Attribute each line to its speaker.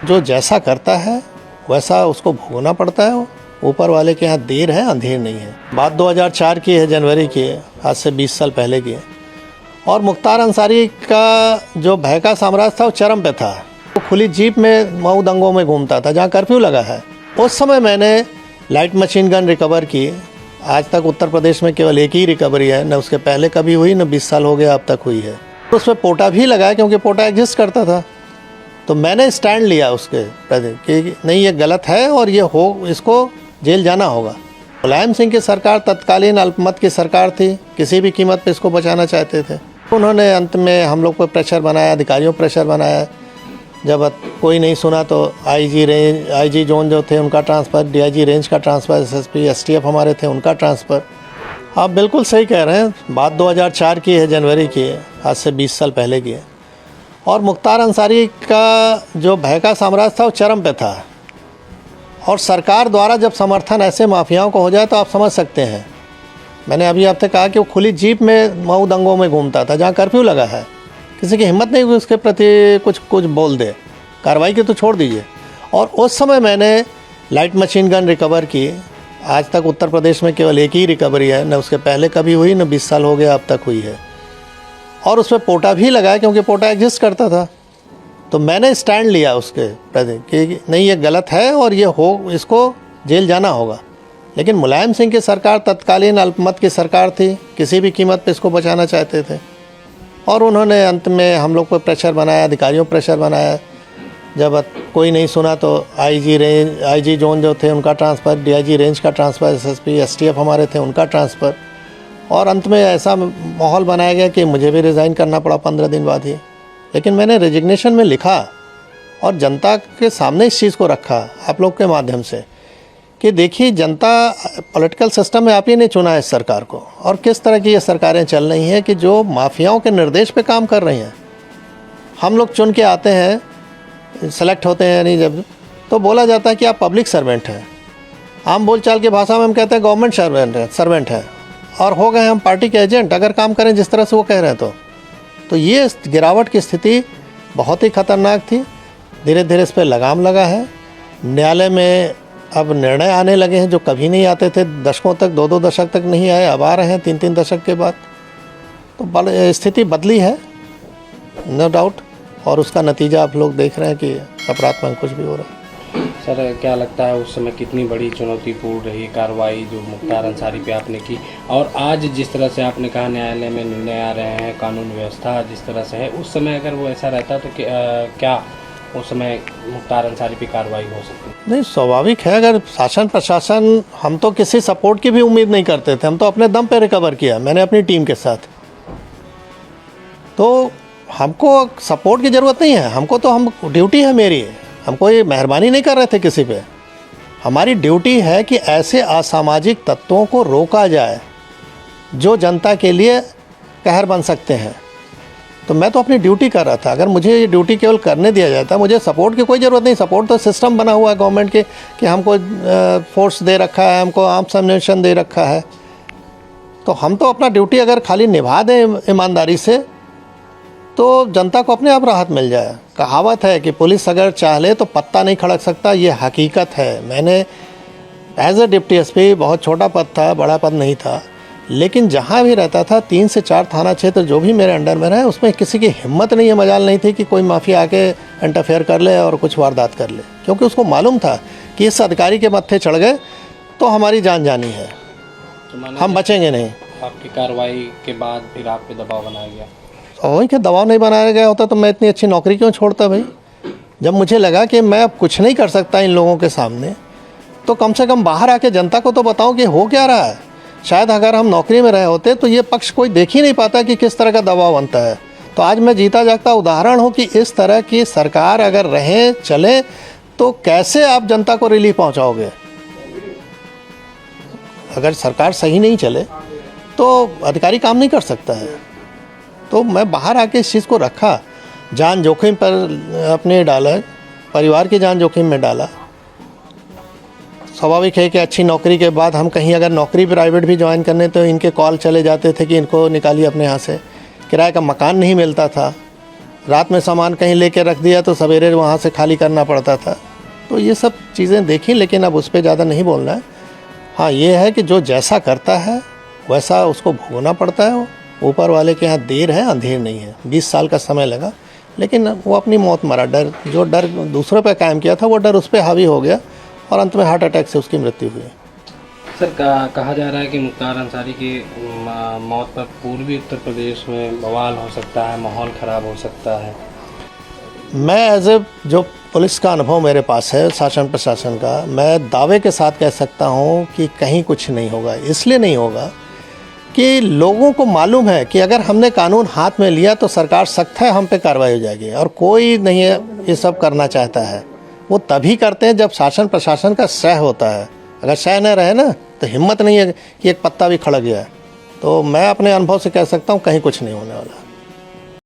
Speaker 1: जो जैसा करता है वैसा उसको भोगना पड़ता है। ऊपर वाले के यहाँ देर है अंधेर नहीं है। बात 2004 की है, जनवरी की है, आज से 20 साल पहले की है। और मुख्तार अंसारी का जो भय का साम्राज्य था वो चरम पे था। वो खुली जीप में मऊ दंगों में घूमता था जहाँ कर्फ्यू लगा है। उस समय मैंने लाइट मशीन गन रिकवर की। आज तक उत्तर प्रदेश में केवल एक ही रिकवरी है, न उसके पहले कभी हुई, न 20 साल हो गया अब तक हुई है। उस पर पोटा भी लगाया क्योंकि पोटा एग्जिस्ट करता था। तो मैंने स्टैंड लिया उसके प्रति कि नहीं, ये गलत है और ये इसको जेल जाना होगा। मुलायम सिंह की सरकार तत्कालीन अल्पमत की सरकार थी, किसी भी कीमत पे इसको बचाना चाहते थे। उन्होंने अंत में हम लोग पर प्रेशर बनाया, अधिकारियों पर प्रेशर बनाया। जब कोई नहीं सुना तो आईजी जोन जो थे उनका ट्रांसफ़र, डीआईजी रेंज का ट्रांसफ़र, एसएसपी एसटीएफ हमारे थे उनका ट्रांसफ़र। आप बिल्कुल सही कह रहे हैं। बात 2004 की है, जनवरी की है, आज से 20 साल पहले की है। और मुख्तार अंसारी का जो भय का साम्राज्य था वो चरम पे था। और सरकार द्वारा जब समर्थन ऐसे माफियाओं को हो जाए तो आप समझ सकते हैं। मैंने अभी आपसे कहा कि वो खुली जीप में मऊ दंगों में घूमता था जहाँ कर्फ्यू लगा है। किसी की हिम्मत नहीं हुई उसके प्रति कुछ बोल दे, कार्रवाई की तो छोड़ दीजिए। और उस समय मैंने लाइट मशीन गन रिकवर की। आज तक उत्तर प्रदेश में केवल एक ही रिकवरी है, न उसके पहले कभी हुई, न 20 साल हो गया अब तक हुई है। और उस पर पोटा भी लगाया क्योंकि पोटा एग्जिस्ट करता था। तो मैंने स्टैंड लिया उसके प्रति कि नहीं, ये गलत है और ये इसको जेल जाना होगा। लेकिन मुलायम सिंह की सरकार तत्कालीन अल्पमत की सरकार थी, किसी भी कीमत पे इसको बचाना चाहते थे। और उन्होंने अंत में हम लोग पर प्रेशर बनाया, अधिकारियों पर प्रेशर बनाया। जब कोई नहीं सुना तो आईजी जोन जो थे उनका ट्रांसफ़र, डीआईजी रेंज का ट्रांसफ़र, एसएसपी एसटीएफ हमारे थे उनका ट्रांसफ़र। और अंत में ऐसा माहौल बनाया गया कि मुझे भी रिज़ाइन करना पड़ा 15 दिन बाद ही। लेकिन मैंने रेजिग्नेशन में लिखा और जनता के सामने इस चीज़ को रखा आप लोग के माध्यम से कि देखिए, जनता पॉलिटिकल सिस्टम में आप ही ने चुना है इस सरकार को। और किस तरह की ये सरकारें चल रही हैं कि जो माफियाओं के निर्देश पे काम कर रही हैं। हम लोग चुन के आते हैं, सेलेक्ट होते हैं, यानी जब तो बोला जाता है कि आप पब्लिक सर्वेंट हैं। आम बोलचाल की भाषा में हम कहते हैं गवर्नमेंट सर्वेंट है और हो गए हम पार्टी के एजेंट अगर काम करें जिस तरह से वो कह रहे हैं। तो ये गिरावट की स्थिति बहुत ही खतरनाक थी। धीरे धीरे इस पर लगाम लगा है। न्यायालय में अब निर्णय आने लगे हैं जो कभी नहीं आते थे, दशकों तक, 2-2 दशक तक नहीं आए, अब आ रहे हैं 3-3 दशक के बाद। तो स्थिति बदली है नो डाउट। और उसका नतीजा आप लोग देख रहे हैं कि अपराध में कुछ भी हो रहा है।
Speaker 2: सर, क्या लगता है उस समय कितनी बड़ी चुनौतीपूर्ण रही कार्रवाई जो मुख्तार अंसारी पे आपने की, और आज जिस तरह से आपने कहा न्यायालय में निर्णय आ रहे हैं, कानून व्यवस्था जिस तरह से है, उस समय अगर वो ऐसा रहता तो क्या उस समय मुख्तार अंसारी पे कार्रवाई हो सकती?
Speaker 1: नहीं, स्वाभाविक है। अगर शासन प्रशासन, हम तो किसी सपोर्ट की भी उम्मीद नहीं करते थे, हम तो अपने दम पे रिकवर किया, मैंने अपनी टीम के साथ। तो हमको सपोर्ट की ज़रूरत नहीं है। हमको तो हम ड्यूटी है मेरी, हमको ये मेहरबानी नहीं कर रहे थे किसी पे। हमारी ड्यूटी है कि ऐसे असामाजिक तत्वों को रोका जाए जो जनता के लिए कहर बन सकते हैं। तो मैं तो अपनी ड्यूटी कर रहा था। अगर मुझे ये ड्यूटी केवल करने दिया जाता, मुझे सपोर्ट की कोई ज़रूरत नहीं। सपोर्ट तो सिस्टम बना हुआ है गवर्नमेंट के कि हमको फोर्स दे रखा है, हमको आर्म्स एम्युनिशन दे रखा है। तो हम तो अपना ड्यूटी अगर खाली निभा दें ईमानदारी से तो जनता को अपने आप राहत मिल जाए। कहावत है कि पुलिस अगर चाह ले तो पत्ता नहीं खड़क सकता, ये हकीकत है। मैंने एज ए डिप्टी एसपी, बहुत छोटा पद था, बड़ा पद नहीं था, लेकिन जहाँ भी रहता था 3 से 4 थाना क्षेत्र जो भी मेरे अंडर में रहे, उसमें किसी की हिम्मत नहीं है, मजाल नहीं थी कि कोई माफिया आके इंटरफेयर कर ले और कुछ वारदात कर ले। क्योंकि उसको मालूम था कि इस अधिकारी के मत्थे चढ़ गए तो हमारी जान जानी है, हम बचेंगे नहीं।
Speaker 2: आपकी कार्रवाई के बाद फिर आप पे दबाव बनाया गया?
Speaker 1: और क्या दबाव नहीं बनाया गया होता तो मैं इतनी अच्छी नौकरी क्यों छोड़ता भाई। जब मुझे लगा कि मैं अब कुछ नहीं कर सकता इन लोगों के सामने, तो कम से कम बाहर आके जनता को तो बताऊं कि हो क्या रहा है। शायद अगर हम नौकरी में रहे होते तो ये पक्ष कोई देख ही नहीं पाता कि किस तरह का दबाव बनता है। तो आज मैं जीता जागता उदाहरण हूँ कि इस तरह की सरकार अगर रहे चले तो कैसे आप जनता को रिलीफ पहुँचाओगे। अगर सरकार सही नहीं चले तो अधिकारी काम नहीं कर सकता है। तो मैं बाहर आके इस चीज़ को रखा, जान जोखिम पर अपने डाला, परिवार की जान जोखिम में डाला। स्वाभाविक है कि अच्छी नौकरी के बाद हम कहीं अगर नौकरी प्राइवेट भी ज्वाइन करने तो इनके कॉल चले जाते थे कि इनको निकालिए अपने यहाँ से। किराए का मकान नहीं मिलता था, रात में सामान कहीं लेके रख दिया तो सवेरे वहाँ से खाली करना पड़ता था। तो ये सब चीज़ें देखी, लेकिन अब उस पर ज़्यादा नहीं बोलना है। हाँ, ये है कि जो जैसा करता है वैसा उसको भोगना पड़ता है। ऊपर वाले के यहाँ देर है अंधेर नहीं है। 20 साल का समय लगा, लेकिन वो अपनी मौत मरा। जो डर दूसरों पे कायम किया था वो डर उस पर हावी हो गया और अंत में हार्ट अटैक से उसकी मृत्यु हुई।
Speaker 2: सर, कहा जा रहा है कि मुख्तार अंसारी की मौत पर पूर्वी उत्तर प्रदेश में बवाल हो सकता है, माहौल ख़राब हो सकता है।
Speaker 1: मैं एज ए जो पुलिस का अनुभव मेरे पास है, शासन प्रशासन का, मैं दावे के साथ कह सकता हूँ कि कहीं कुछ नहीं होगा। इसलिए नहीं होगा कि लोगों को मालूम है कि अगर हमने कानून हाथ में लिया तो सरकार सख्त है, हम पे कार्रवाई हो जाएगी। और कोई नहीं है ये सब करना चाहता है। वो तभी करते हैं जब शासन प्रशासन का सह होता है। अगर सह न रहे ना तो हिम्मत नहीं है कि एक पत्ता भी खड़क गया। तो मैं अपने अनुभव से कह सकता हूँ कहीं कुछ नहीं होने वाला।